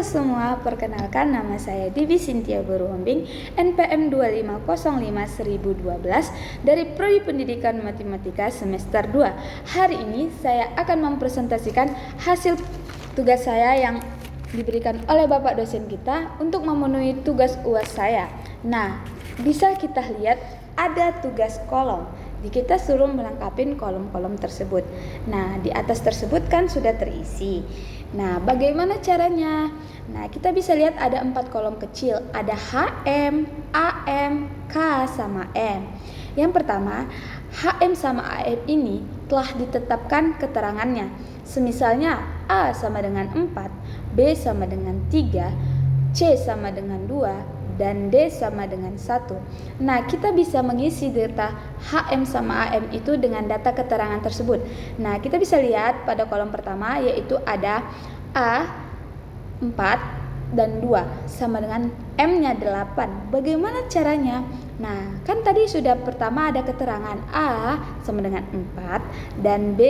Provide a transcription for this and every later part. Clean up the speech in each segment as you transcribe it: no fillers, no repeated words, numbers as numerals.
Halo semua, perkenalkan nama saya Devi Cynthia Boruhombing, NPM 2505-1012 dari Prodi Pendidikan Matematika semester 2. Hari ini saya akan mempresentasikan hasil tugas saya yang diberikan oleh Bapak dosen kita untuk memenuhi tugas UAS saya. Nah, bisa kita lihat ada tugas kolom. Kita suruh melengkapi kolom-kolom tersebut. Nah, di atas tersebut kan sudah terisi. Nah, bagaimana caranya? Nah, kita bisa lihat ada 4 kolom kecil. Ada HM, AM, K, sama M. Yang pertama, HM sama AM ini telah ditetapkan keterangannya. Semisalnya A sama dengan 4, B sama dengan 3, C sama dengan 2, dan D sama dengan 1. Nah, kita bisa mengisi data HM sama AM itu dengan data keterangan tersebut. Nah, kita bisa lihat pada kolom pertama yaitu ada A 4 dan 2 sama dengan M-nya 8. Bagaimana caranya? Nah, kan tadi sudah pertama ada keterangan A sama dengan 4 dan B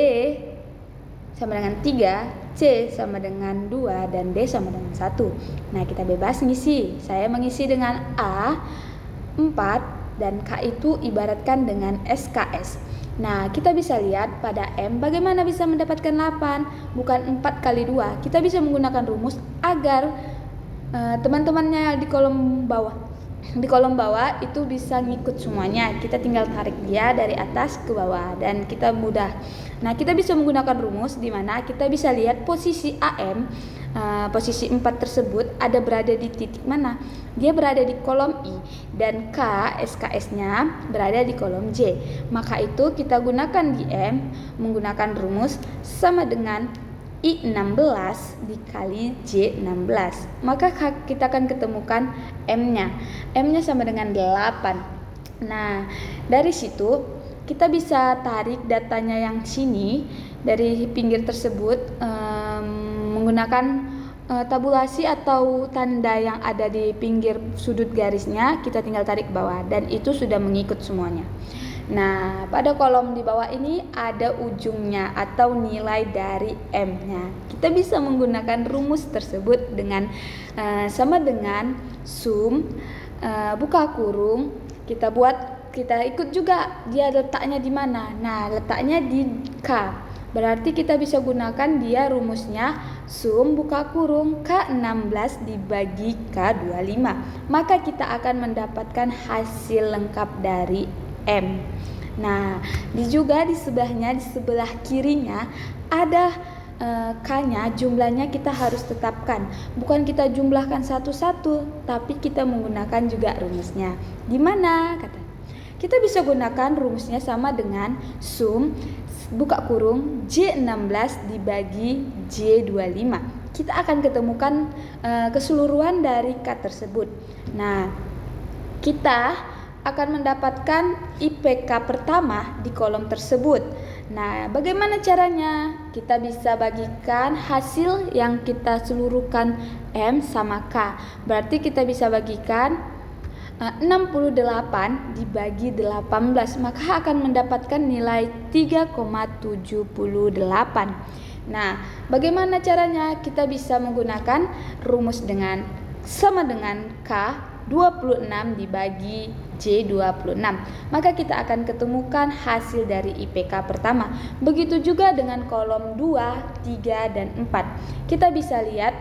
sama dengan 3, C sama dengan 2, dan D sama dengan 1. Nah, kita bebas ngisi. Saya mengisi dengan A 4 dan K itu ibaratkan dengan SKS. Nah, kita bisa lihat pada M bagaimana bisa mendapatkan 8, bukan 4 kali 2. Kita bisa menggunakan rumus agar teman-temannya di kolom bawah itu bisa ngikut semuanya. Kita tinggal tarik dia dari atas ke bawah dan kita mudah. Nah, kita bisa menggunakan rumus di mana kita bisa lihat posisi AM, posisi 4 tersebut ada berada di titik mana. Dia berada di kolom I dan K SKS-nya berada di kolom J. Maka itu kita gunakan di M menggunakan rumus sama dengan I16 dikali J16. Maka kita akan ketemukan M-nya. M-nya sama dengan 8. Nah, dari situ kita bisa tarik datanya yang sini dari pinggir tersebut menggunakan tabulasi atau tanda yang ada di pinggir sudut garisnya. Kita tinggal tarik ke bawah dan itu sudah mengikut semuanya. Nah, pada kolom di bawah ini ada ujungnya atau nilai dari M-nya. Kita bisa menggunakan rumus tersebut dengan sama dengan sum buka kurung. Kita ikut juga dia letaknya di mana. Nah, letaknya di K. Berarti kita bisa gunakan dia rumusnya sum buka kurung K16 dibagi K25. Maka kita akan mendapatkan hasil lengkap dari M. Nah, juga di sebelahnya, di sebelah kirinya ada K-nya, jumlahnya kita harus tetapkan. Bukan kita jumlahkan satu-satu, tapi kita menggunakan juga rumusnya. Di mana? Kita bisa gunakan rumusnya sama dengan sum buka kurung J16 dibagi J25. Kita akan ketemukan keseluruhan dari K tersebut. Nah, kita akan mendapatkan IPK pertama di kolom tersebut. Nah, bagaimana caranya? Kita bisa bagikan hasil yang kita seluruhkan M sama K. Berarti kita bisa bagikan 68 dibagi 18, maka akan mendapatkan nilai 3,78. Nah, bagaimana caranya? Kita bisa menggunakan rumus dengan sama dengan K 26 dibagi J26. Maka kita akan ketemukan hasil dari IPK pertama. Begitu juga dengan kolom 2, 3, dan 4. Kita bisa lihat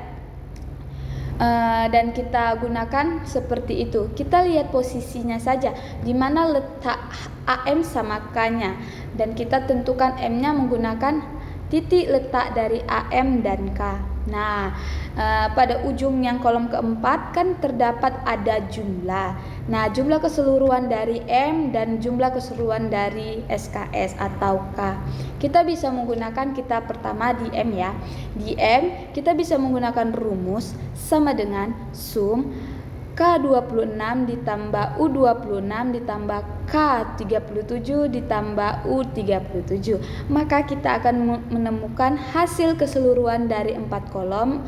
dan kita gunakan seperti itu. Kita lihat posisinya saja, di mana letak AM sama K-nya, dan kita tentukan M-nya menggunakan titik letak dari AM dan K. Nah, pada ujung yang kolom keempat kan terdapat ada jumlah. Nah, jumlah keseluruhan dari M dan jumlah keseluruhan dari SKS atau K. Kita bisa menggunakan kita pertama di M ya. Di M kita bisa menggunakan rumus sama dengan sum K26 ditambah U26 ditambah K37 ditambah U37. Maka kita akan menemukan hasil keseluruhan dari 4 kolom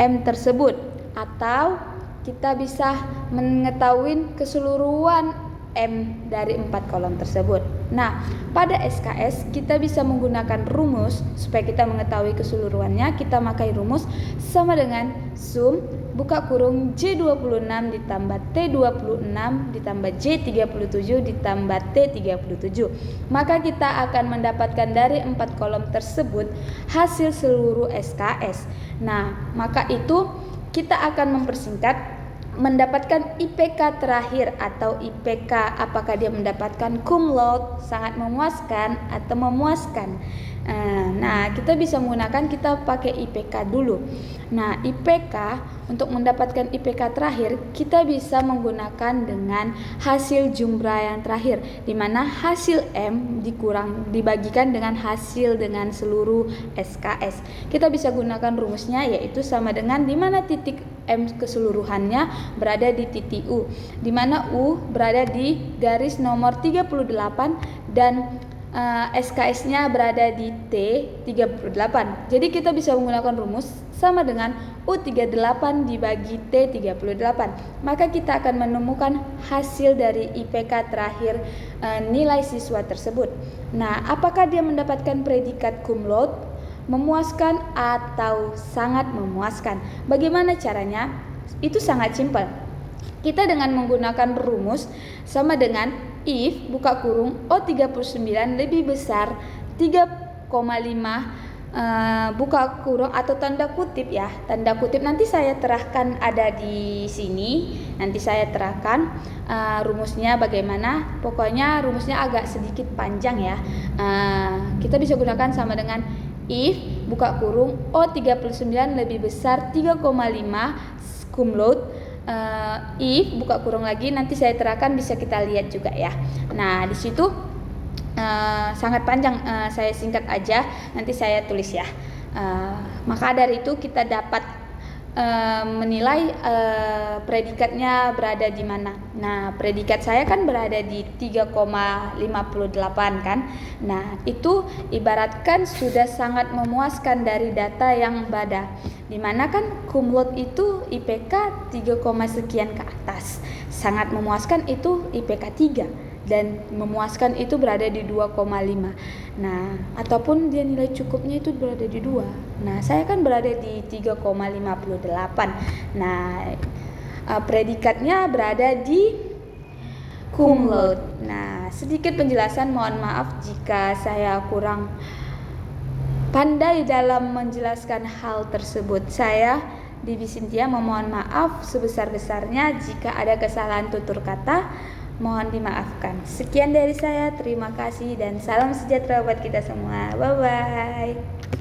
M tersebut. Atau kita bisa mengetahui keseluruhan M dari 4 kolom tersebut. Nah, pada SKS kita bisa menggunakan rumus supaya kita mengetahui keseluruhannya. Kita pakai rumus sama dengan sum buka kurung J26 ditambah T26 ditambah J37 ditambah T37. Maka kita akan mendapatkan dari 4 kolom tersebut hasil seluruh SKS. Nah, maka itu kita akan mempersingkat mendapatkan IPK terakhir atau IPK, apakah dia mendapatkan cum laude, sangat memuaskan atau memuaskan. Nah, kita bisa menggunakan, kita pakai IPK dulu. Nah, IPK, untuk mendapatkan IPK terakhir kita bisa menggunakan dengan hasil jumlah yang terakhir, di mana hasil M dibagikan dengan hasil dengan seluruh SKS. Kita bisa gunakan rumusnya, yaitu sama dengan di mana titik M keseluruhannya berada di titik U, di mana U berada di garis nomor 38 dan SKS-nya berada di T38. Jadi kita bisa menggunakan rumus sama dengan U38 dibagi T38. Maka kita akan menemukan hasil dari IPK terakhir nilai siswa tersebut. Nah, apakah dia mendapatkan predikat cum laude, memuaskan atau sangat memuaskan? Bagaimana caranya? Itu sangat simpel. Kita dengan menggunakan rumus sama dengan if buka kurung O39 lebih besar 3,5 buka kurung atau tanda kutip ya. Tanda kutip nanti saya terahkan ada di sini. Nanti saya terahkan rumusnya bagaimana. Pokoknya rumusnya agak sedikit panjang ya. Kita bisa gunakan sama dengan if buka kurung O39 lebih besar 3,5 cum laude. If buka kurung lagi, nanti saya terangkan, bisa kita lihat juga ya. Nah, di situ sangat panjang, saya singkat aja, nanti saya tulis ya. Maka dari itu kita dapat menilai predikatnya berada di mana. Nah, predikat saya kan berada di 3,58 kan. Nah, itu ibaratkan sudah sangat memuaskan dari data yang ada. Dimana kan cum laude itu IPK 3, sekian ke atas. Sangat memuaskan itu IPK 3 dan memuaskan itu berada di 2,5. Nah, ataupun dia nilai cukupnya itu berada di 2. Nah, saya kan berada di 3,58. Nah, predikatnya berada di cum laude. Nah, sedikit penjelasan, mohon maaf jika saya kurang pandai dalam menjelaskan hal tersebut. Saya Devi Cynthia memohon maaf sebesar-besarnya jika ada kesalahan tutur kata. Mohon dimaafkan. Sekian dari saya, terima kasih dan salam sejahtera buat kita semua. Bye bye.